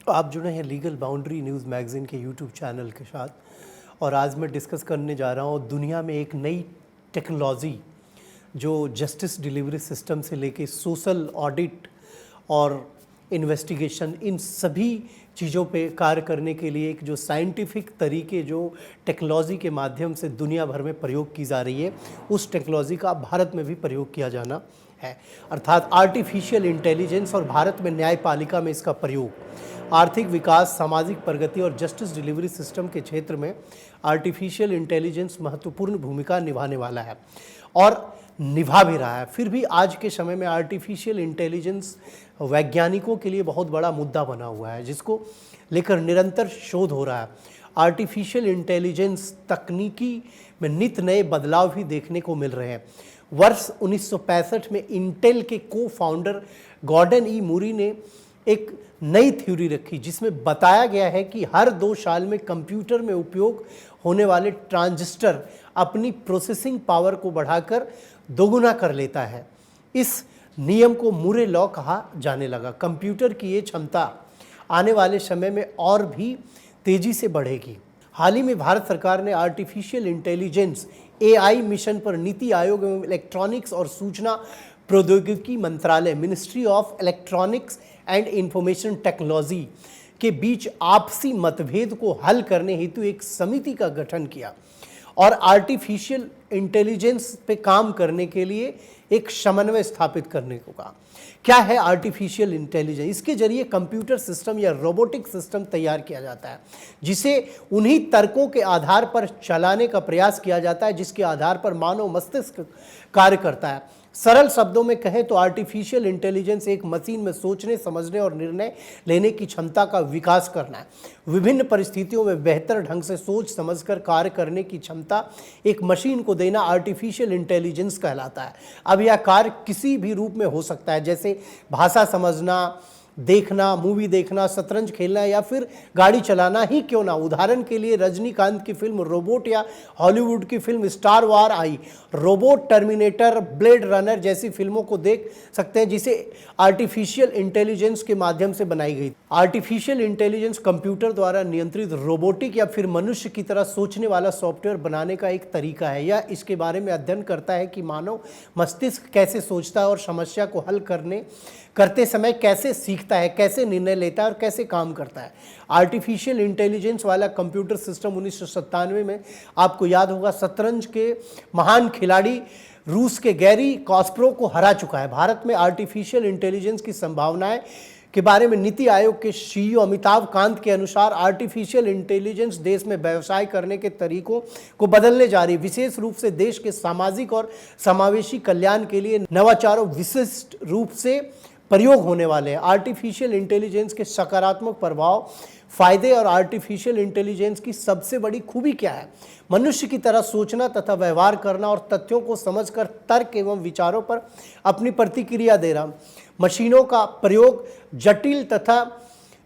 आप जुड़े हैं लीगल बाउंड्री न्यूज़ मैगज़ीन के यूट्यूब चैनल के साथ और आज मैं डिस्कस करने जा रहा हूँ दुनिया में एक नई टेक्नोलॉजी जो जस्टिस डिलीवरी सिस्टम से लेके सोशल ऑडिट और इन्वेस्टिगेशन इन सभी चीज़ों पे कार्य करने के लिए एक जो साइंटिफिक तरीके जो टेक्नोलॉजी के माध्यम से दुनिया भर में प्रयोग की जा रही है, उस टेक्नोलॉजी का भारत में भी प्रयोग किया जाना है, अर्थात आर्टिफिशियल इंटेलिजेंस। और भारत में न्यायपालिका में इसका प्रयोग आर्थिक विकास, सामाजिक प्रगति और जस्टिस डिलीवरी सिस्टम के क्षेत्र में आर्टिफिशियल इंटेलिजेंस महत्वपूर्ण भूमिका निभाने वाला है और निभा भी रहा है। फिर भी आज के समय में आर्टिफिशियल इंटेलिजेंस वैज्ञानिकों के लिए बहुत बड़ा मुद्दा बना हुआ है, जिसको लेकर निरंतर शोध हो रहा है। आर्टिफिशियल इंटेलिजेंस तकनीकी में नित नए बदलाव भी देखने को मिल रहे हैं। वर्ष 1965 में इंटेल के को फाउंडर गॉर्डन ई मूरी ने एक नई थ्योरी रखी, जिसमें बताया गया है कि हर 2 साल में कंप्यूटर में उपयोग होने वाले ट्रांजिस्टर अपनी प्रोसेसिंग पावर को बढ़ाकर दोगुना कर लेता है। इस नियम को मूरे लॉ कहा जाने लगा। कंप्यूटर की ये क्षमता आने वाले समय में और भी तेजी से बढ़ेगी। हाल ही में भारत सरकार ने आर्टिफिशियल इंटेलिजेंस AI मिशन पर नीति आयोग एवं इलेक्ट्रॉनिक्स और सूचना प्रौद्योगिकी मंत्रालय ministry of electronics and information technology के बीच आपसी मतभेद को हल करने हेतु एक समिति का गठन किया और आर्टिफिशियल इंटेलिजेंस पे काम करने के लिए एक समन्वय स्थापित करने को कहा। क्या है आर्टिफिशियल इंटेलिजेंस? इसके जरिए कंप्यूटर सिस्टम या रोबोटिक सिस्टम तैयार किया जाता है, जिसे उन्हीं तर्कों के आधार पर चलाने का प्रयास किया जाता है जिसके आधार पर मानव मस्तिष्क कार्य करता है। सरल शब्दों में कहें तो आर्टिफिशियल इंटेलिजेंस एक मशीन में सोचने, समझने और निर्णय लेने की क्षमता का विकास करना है। विभिन्न परिस्थितियों में बेहतर ढंग से सोच समझकर कार्य करने की क्षमता एक मशीन को देना आर्टिफिशियल इंटेलिजेंस कहलाता है। अब यह कार्य किसी भी रूप में हो सकता है, जैसे भाषा समझना, देखना, मूवी देखना, शतरंज खेलना या फिर गाड़ी चलाना ही क्यों ना। उदाहरण के लिए रजनीकांत की फिल्म रोबोट या हॉलीवुड की फिल्म स्टार वार आई। रोबोट, टर्मिनेटर, ब्लेड रनर जैसी फिल्मों को देख सकते हैं, जिसे आर्टिफिशियल इंटेलिजेंस के माध्यम से बनाई गई। आर्टिफिशियल इंटेलिजेंस कंप्यूटर द्वारा नियंत्रित रोबोटिक या फिर मनुष्य की तरह सोचने वाला सॉफ्टवेयर बनाने का एक तरीका है। यह इसके बारे में अध्ययन करता है कि मानव मस्तिष्क कैसे सोचता है और समस्या को हल करते समय कैसे सीखता है, कैसे निर्णय लेता है और कैसे काम करता है। आर्टिफिशियल इंटेलिजेंस वाला कंप्यूटर सिस्टम 1997 में, आपको याद होगा, शतरंज के महान खिलाड़ी रूस के गैरी कास्परोव को हरा चुका है। भारत में आर्टिफिशियल इंटेलिजेंस की संभावनाएं के बारे में नीति आयोग के CEO अमिताभ कांत के अनुसार आर्टिफिशियल इंटेलिजेंस देश में व्यवसाय करने के तरीकों को बदलने जा रही है। विशेष रूप से देश के सामाजिक और समावेशी कल्याण के लिए नवाचारों विशिष्ट रूप से प्रयोग होने वाले हैं। आर्टिफिशियल इंटेलिजेंस के सकारात्मक प्रभाव, फायदे और आर्टिफिशियल इंटेलिजेंस की सबसे बड़ी खूबी क्या है? मनुष्य की तरह सोचना तथा व्यवहार करना और तथ्यों को समझकर तर्क एवं विचारों पर अपनी प्रतिक्रिया देना। मशीनों का प्रयोग जटिल तथा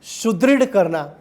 सुदृढ़ करना।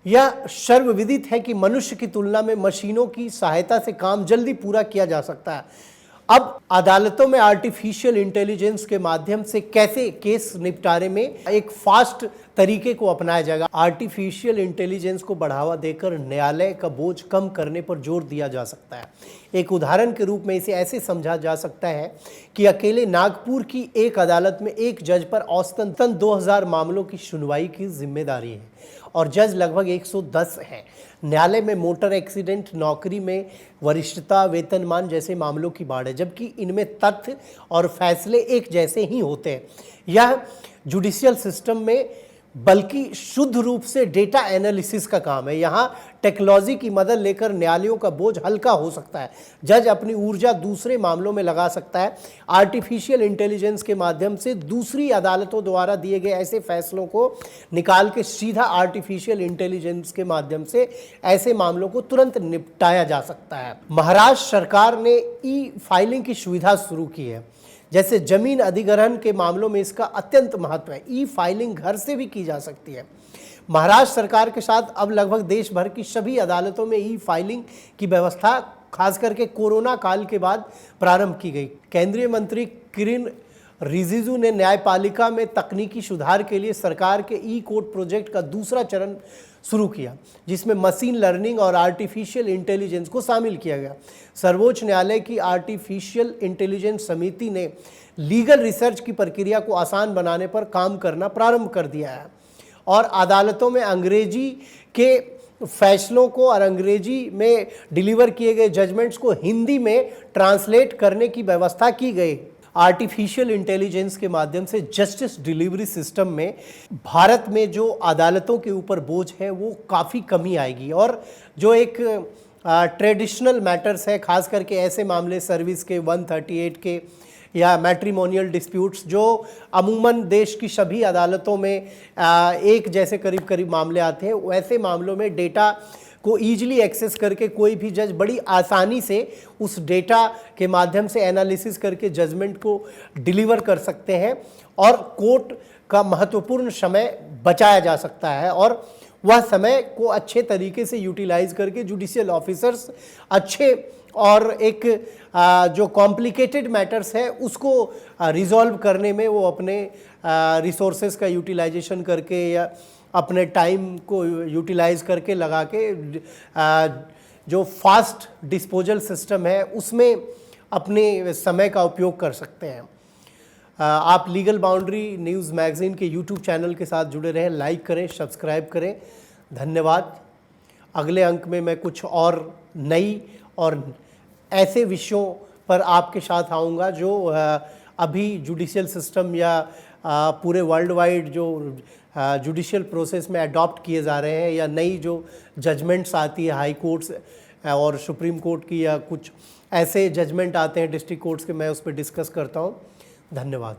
यह सर्वविदित है कि मनुष्य की तुलना में मशीनों की सहायता से काम जल्दी पूरा किया जा सकता है। अब अदालतों में आर्टिफिशियल इंटेलिजेंस के माध्यम से कैसे केस निपटारे में एक फास्ट तरीके को अपनाया जाएगा। आर्टिफिशियल इंटेलिजेंस को बढ़ावा देकर न्यायालय का बोझ कम करने पर जोर दिया जा सकता है। एक उदाहरण के रूप में इसे ऐसे समझा जा सकता है कि अकेले नागपुर की एक अदालत में एक जज पर औसतन 2000 मामलों की सुनवाई की जिम्मेदारी है और जज लगभग 110 हैं। न्यायालय में मोटर एक्सीडेंट, नौकरी में वरिष्ठता, वेतनमान जैसे मामलों की बाढ़ है, जबकि इनमें तथ्य और फैसले एक जैसे ही होते हैं। यह जुडिशियल सिस्टम में बल्कि शुद्ध रूप से डेटा एनालिसिस का काम है। यहाँ टेक्नोलॉजी की मदद लेकर न्यायालयों का बोझ हल्का हो सकता है। जज अपनी ऊर्जा दूसरे मामलों में लगा सकता है। आर्टिफिशियल इंटेलिजेंस के माध्यम से दूसरी अदालतों द्वारा दिए गए ऐसे फैसलों को निकाल के सीधा आर्टिफिशियल इंटेलिजेंस के माध्यम से ऐसे मामलों को तुरंत निपटाया जा सकता है। महाराष्ट्र सरकार ने ई-फाइलिंग की सुविधा शुरू की है। जैसे जमीन अधिग्रहण के मामलों में इसका अत्यंत महत्व है। ई-फाइलिंग घर से भी की जा सकती है। महाराष्ट्र सरकार के साथ अब लगभग देश भर की सभी अदालतों में ई-फाइलिंग की व्यवस्था खास करके कोरोना काल के बाद प्रारंभ की गई। केंद्रीय मंत्री किरण रिजिजू ने न्यायपालिका में तकनीकी सुधार के लिए सरकार के ई कोर्ट प्रोजेक्ट का दूसरा चरण शुरू किया, जिसमें मशीन लर्निंग और आर्टिफिशियल इंटेलिजेंस को शामिल किया गया। सर्वोच्च न्यायालय की आर्टिफिशियल इंटेलिजेंस समिति ने लीगल रिसर्च की प्रक्रिया को आसान बनाने पर काम करना प्रारंभ कर दिया है और अदालतों में अंग्रेजी के फैसलों को और अंग्रेजी में डिलीवर किए गए जजमेंट्स को हिंदी में ट्रांसलेट करने की व्यवस्था की गई। आर्टिफिशियल इंटेलिजेंस के माध्यम से जस्टिस डिलीवरी सिस्टम में भारत में जो अदालतों के ऊपर बोझ है वो काफ़ी कमी आएगी और जो एक ट्रेडिशनल मैटर्स है, खास करके ऐसे मामले सर्विस के 138 के या मैट्रिमोनियल डिस्प्यूट्स जो अमूमन देश की सभी अदालतों में एक जैसे करीब करीब मामले आते हैं, वैसे मामलों में डेटा को ईजिली एक्सेस करके कोई भी जज बड़ी आसानी से उस डेटा के माध्यम से एनालिसिस करके जजमेंट को डिलीवर कर सकते हैं और कोर्ट का महत्वपूर्ण समय बचाया जा सकता है और वह समय को अच्छे तरीके से यूटिलाइज करके जुडिशियल ऑफिसर्स अच्छे और एक जो कॉम्प्लिकेटेड मैटर्स है उसको रिजॉल्व करने में वो अपने रिसोर्सेज का यूटिलाइजेशन करके या अपने टाइम को यूटिलाइज करके लगा के जो फास्ट डिस्पोजल सिस्टम है उसमें अपने समय का उपयोग कर सकते हैं। आप लीगल बाउंड्री न्यूज़ मैगज़ीन के यूट्यूब चैनल के साथ जुड़े रहें, लाइक करें, सब्सक्राइब करें। धन्यवाद। अगले अंक में मैं कुछ और नई और ऐसे विषयों पर आपके साथ आऊँगा जो अभी जुडिशियल सिस्टम या पूरे वर्ल्ड वाइड जो जुडिशियल प्रोसेस में अडॉप्ट किए जा रहे हैं या नई जो जजमेंट्स आती है हाई कोर्ट्स और सुप्रीम कोर्ट की या कुछ ऐसे जजमेंट आते हैं डिस्ट्रिक्ट कोर्ट्स के, मैं उस पर डिस्कस करता हूँ। धन्यवाद।